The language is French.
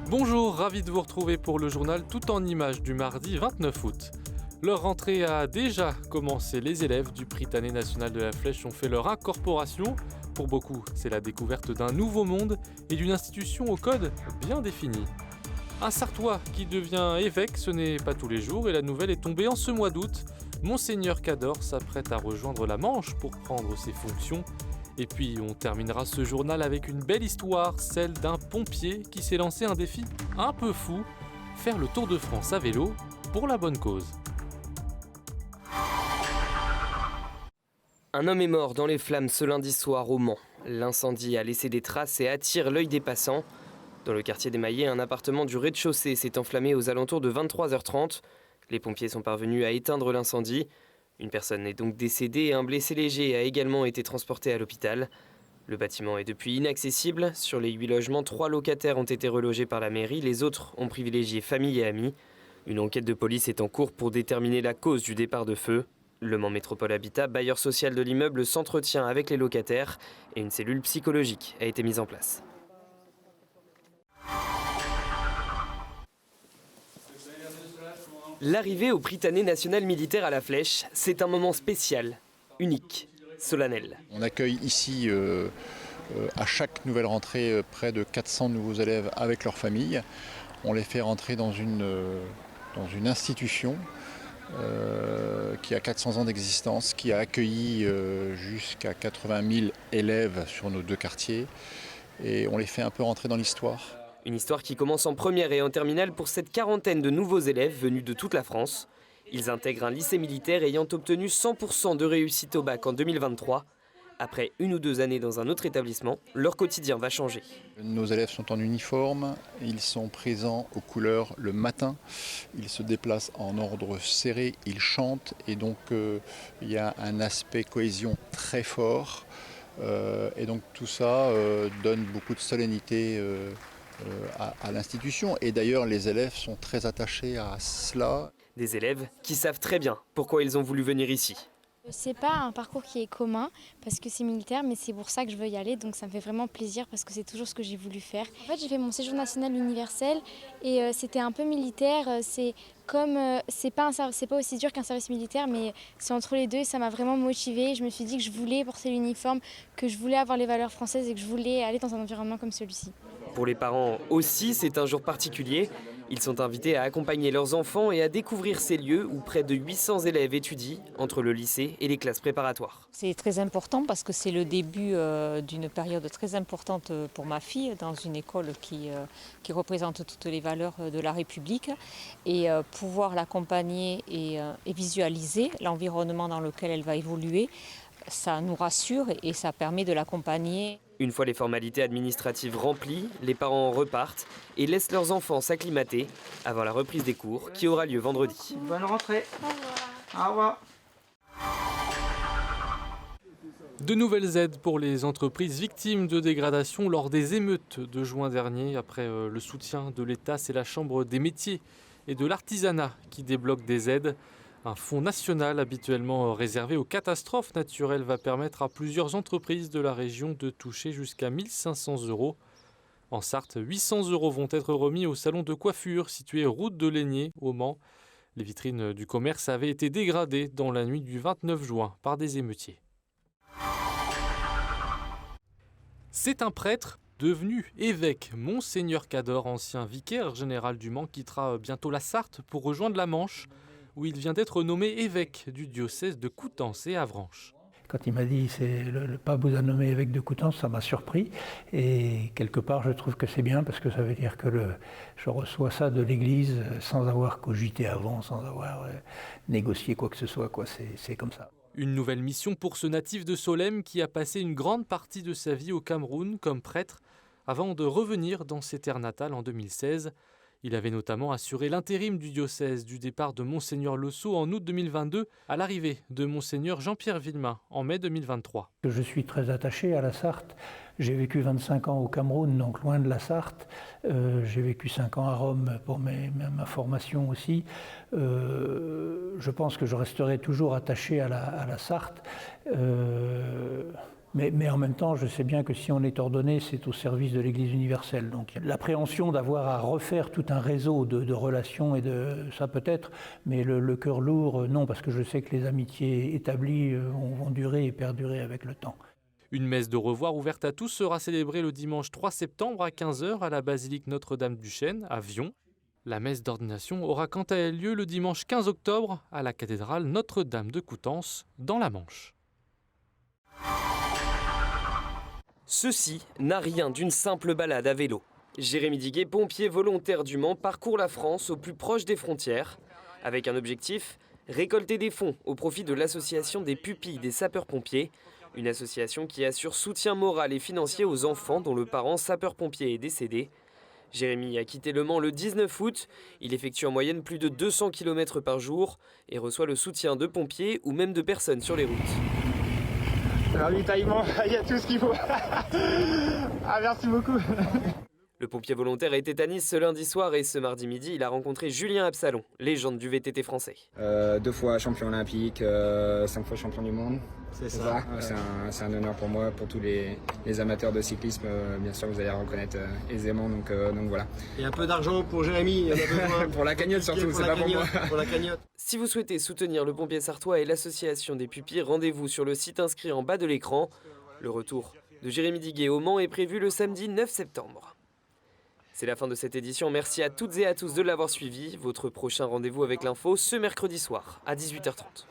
Bonjour, ravi de vous retrouver pour le journal tout en images du mardi 29 août. Leur rentrée a déjà commencé. Les élèves du Prytanée national de la Flèche ont fait leur incorporation. Pour beaucoup, c'est la découverte d'un nouveau monde et d'une institution au code bien défini. Un Sartois qui devient évêque, ce n'est pas tous les jours et la nouvelle est tombée en ce mois d'août. Monseigneur Cador s'apprête à rejoindre la Manche pour prendre ses fonctions. Et puis on terminera ce journal avec une belle histoire, celle d'un pompier qui s'est lancé un défi un peu fou, faire le Tour de France à vélo pour la bonne cause. Un homme est mort dans les flammes ce lundi soir au Mans. L'incendie a laissé des traces et attire l'œil des passants. Dans le quartier des Maillets, un appartement du rez-de-chaussée s'est enflammé aux alentours de 23h30. Les pompiers sont parvenus à éteindre l'incendie. Une personne est donc décédée et un blessé léger a également été transporté à l'hôpital. Le bâtiment est depuis inaccessible. Sur les 8 logements, 3 locataires ont été relogés par la mairie. Les autres ont privilégié famille et amis. Une enquête de police est en cours pour déterminer la cause du départ de feu. Le Mans Métropole Habitat, bailleur social de l'immeuble, s'entretient avec les locataires et une cellule psychologique a été mise en place. L'arrivée au Prytanée national militaire à la Flèche, c'est un moment spécial, unique, solennel. On accueille ici à chaque nouvelle rentrée près de 400 nouveaux élèves avec leurs familles. On les fait rentrer dans une institution qui a 400 ans d'existence, qui a accueilli jusqu'à 80 000 élèves sur nos 2 quartiers. Et on les fait un peu rentrer dans l'histoire. Une histoire qui commence en première et en terminale pour cette quarantaine de nouveaux élèves venus de toute la France. Ils intègrent un lycée militaire ayant obtenu 100% de réussite au bac en 2023. Après 1 ou 2 années dans un autre établissement, leur quotidien va changer. Nos élèves sont en uniforme, ils sont présents aux couleurs le matin, ils se déplacent en ordre serré, ils chantent et donc il y a un aspect cohésion très fort. Et donc tout ça donne beaucoup de solennité à l'institution. Et d'ailleurs, les élèves sont très attachés à cela. Des élèves qui savent très bien pourquoi ils ont voulu venir ici. C'est pas un parcours qui est commun parce que c'est militaire, mais c'est pour ça que je veux y aller, donc ça me fait vraiment plaisir parce que c'est toujours ce que j'ai voulu faire. En fait, j'ai fait mon séjour national universel et c'était un peu militaire. C'est pas aussi dur qu'un service militaire, mais c'est entre les deux et ça m'a vraiment motivée. Je me suis dit que je voulais porter l'uniforme, que je voulais avoir les valeurs françaises et que je voulais aller dans un environnement comme celui-ci. Pour les parents aussi, c'est un jour particulier. Ils sont invités à accompagner leurs enfants et à découvrir ces lieux où près de 800 élèves étudient entre le lycée et les classes préparatoires. C'est très important parce que c'est le début d'une période très importante pour ma fille dans une école qui représente toutes les valeurs de la République. Et pouvoir l'accompagner et visualiser l'environnement dans lequel elle va évoluer, ça nous rassure et ça permet de l'accompagner. Une fois les formalités administratives remplies, les parents repartent et laissent leurs enfants s'acclimater avant la reprise des cours qui aura lieu vendredi. Bonne rentrée. Au revoir. De nouvelles aides pour les entreprises victimes de dégradation lors des émeutes de juin dernier. Après le soutien de l'État, c'est la Chambre des métiers et de l'artisanat qui débloque des aides. Un fonds national habituellement réservé aux catastrophes naturelles va permettre à plusieurs entreprises de la région de toucher jusqu'à 1 500 €. En Sarthe, 800 € vont être remis au salon de coiffure situé route de Laigné au Mans. Les vitrines du commerce avaient été dégradées dans la nuit du 29 juin par des émeutiers. C'est un prêtre devenu évêque. Monseigneur Cador, ancien vicaire général du Mans, quittera bientôt la Sarthe pour rejoindre la Manche, où il vient d'être nommé évêque du diocèse de Coutances et Avranches. Quand il m'a dit le pape vous a nommé évêque de Coutances, ça m'a surpris. Et quelque part, je trouve que c'est bien parce que ça veut dire que je reçois ça de l'Église sans avoir cogité avant, sans avoir négocié quoi que ce soit. C'est comme ça. Une nouvelle mission pour ce natif de Solesmes qui a passé une grande partie de sa vie au Cameroun comme prêtre avant de revenir dans ses terres natales en 2016. Il avait notamment assuré l'intérim du diocèse du départ de Monseigneur Losso en août 2022 à l'arrivée de Monseigneur Jean-Pierre Villemain en mai 2023. Je suis très attaché à la Sarthe. J'ai vécu 25 ans au Cameroun, donc loin de la Sarthe. J'ai vécu 5 ans à Rome pour ma formation aussi. Je pense que je resterai toujours attaché à la Sarthe. Mais en même temps, je sais bien que si on est ordonné, c'est au service de l'Église universelle. Donc l'appréhension d'avoir à refaire tout un réseau de relations, et ça peut-être, mais le cœur lourd, non, parce que je sais que les amitiés établies vont durer et perdurer avec le temps. Une messe de revoir ouverte à tous sera célébrée le dimanche 3 septembre à 15h à la basilique Notre-Dame du Chêne à Vion. La messe d'ordination aura quant à elle lieu le dimanche 15 octobre à la cathédrale Notre-Dame de Coutances dans la Manche. Ceci n'a rien d'une simple balade à vélo. Jérémy Diguet, pompier volontaire du Mans, parcourt la France au plus proche des frontières. Avec un objectif, récolter des fonds au profit de l'association des pupilles des sapeurs-pompiers. Une association qui assure soutien moral et financier aux enfants dont le parent sapeur-pompier est décédé. Jérémy a quitté Le Mans le 19 août. Il effectue en moyenne plus de 200 km par jour et reçoit le soutien de pompiers ou même de personnes sur les routes. Ravitaillement, il y a tout ce qu'il faut. Ah, merci beaucoup. Le pompier volontaire était à Nice ce lundi soir et ce mardi midi, il a rencontré Julien Absalon, légende du VTT français. 2 fois champion olympique, 5 fois champion du monde. C'est ça. Ouais. C'est un honneur pour moi, pour tous les amateurs de cyclisme. Bien sûr, vous allez reconnaître aisément. Donc voilà. Et un peu d'argent pour Jérémy, il y en a besoin. Pour la cagnotte surtout, c'est pas pour moi. Pour la cagnotte. Si vous souhaitez soutenir le pompier sartois et l'association des pupilles, rendez-vous sur le site inscrit en bas de l'écran. Le retour de Jérémy Diguet au Mans est prévu le samedi 9 septembre. C'est la fin de cette édition, merci à toutes et à tous de l'avoir suivi. Votre prochain rendez-vous avec l'info ce mercredi soir à 18h30.